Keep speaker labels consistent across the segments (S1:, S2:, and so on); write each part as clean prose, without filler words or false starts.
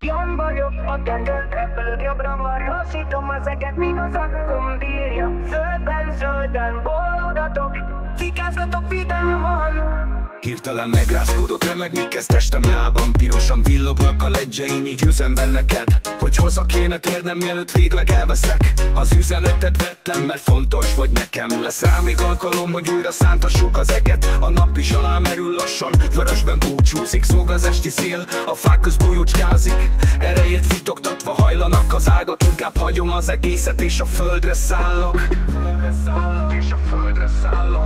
S1: Jön vagyok, a tendőt repül, jobbra marra, sítom az eget, míg az akkum bírja. Zöldben, zöldben, boldogatok, fikázgatok vidáman.
S2: Hirtelen megrázkódott, remegni kezd testem lábam. Pirosan villognak a ledjeim, így üzemben neked, hogy haza kéne térnem, mielőtt végleg elveszek. Az üzenetet vettem, mert fontos vagy nekem. Lesz rá még alkalom, hogy újra szántassuk az eget. A nap is alá merül lassan, vörösben búcsúzik. Zúg az esti szél, a fák köz bújócskázik. Erejét fitoktatva hajlanak az ágat. Inkább hagyom az egészet és a földre szállok.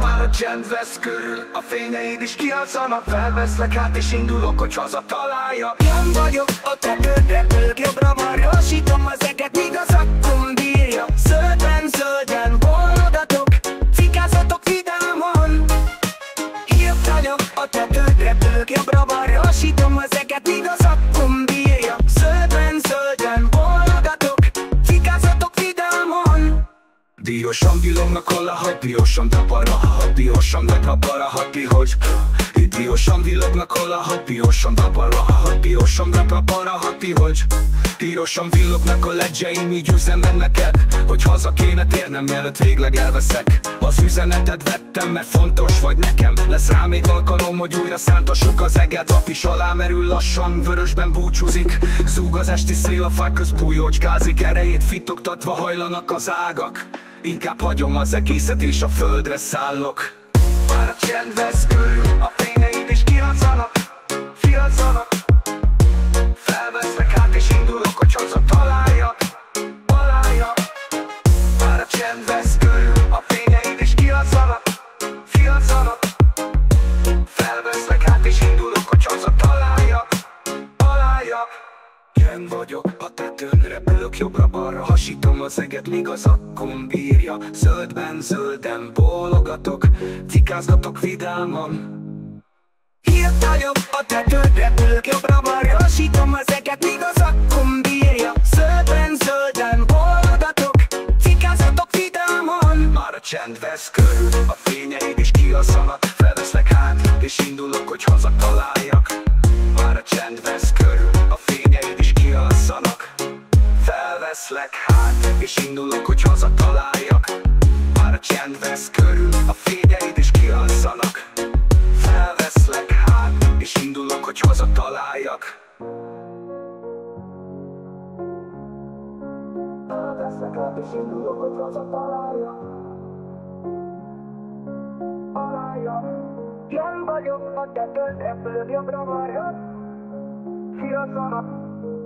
S2: Már a csend vesz körül, a fényeid is kialszanak. Felveszlek hát és indulok, hogy haza találjak.
S1: Jön vagyok, a tendőt repül, jobbra marra, sítom az eget, míg az akkum bírja. Zöldben, zöldben, boldogatok, fikázgatok vidáman. Hírt vagyok, a tendőt repül, jobbra marra, sítom az eget, míg az akkum bírja. Zöldben, zöldben, boldogatok, fikázgatok vidáman.
S2: Díjosan villognak a lahapiosan tapara, hapiosan tapara, hapi, hogy díjosan villognak a lahapiosan tapara, hapiosan tapara, hapi, hogy díjosan villognak a ledjeim, így üzenem neked, hogy haza kéne térnem, mielőtt végleg elveszek. Az üzenetet vettem, mert fontos vagy nekem. Lesz rá még alkalom, hogy újra szántassuk az eget. Nap is alá merül lassan, vörösben búcsúzik. Zúg az esti szél, a fák köz bújócskázik. Erejét fitoktatva hajlanak az ágak. Inkább hagyom az egészet és a földre szállok. Már a csend vesz körül, a fényeid is kialszanak, fialszanak. Felveszlek hát és indulok, hogy haza találjak. Már a csend vesz körül, a fényeid is kialszanak, fialszanak. Felveszlek hát és indulok, hogy haza találjak. Jön vagyok, a tetőn repülök, jobbra-balra hasítom az eget, míg az akkum bírja. Zöldben, zölden bólogatok, cikázgatok vidáman.
S1: Hírt vagyok, a tetőn repülök, jobbra-balra, hasítom az eget, míg az akkum bírja. Zöldben, zölden boldogatok, fikázgatok vidáman.
S2: Már a csend vesz körül, a fényeid is kialszanak. Felveszlek hát, és indulok, hogy haza találjak. Már a csend vesz körül, a fényeid is kialszanak. Felveszlek hát, és indulok, hogy haza találjak. Már a csend vesz körül, a fényeid is kialszanak. Felveszlek hát, és indulok, hogy haza találjak. Felveszlek hát, és indulok, hogy haza találjak.
S1: Jön vagyok, a tetőn repül, jobbra-balra, fialszanak.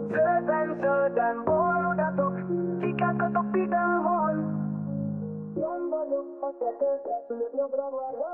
S1: Zöldben, zöldben, boldogatok, fikázgatok vidáman. Jön vagyok, a tetőn repül, jobbra-balra.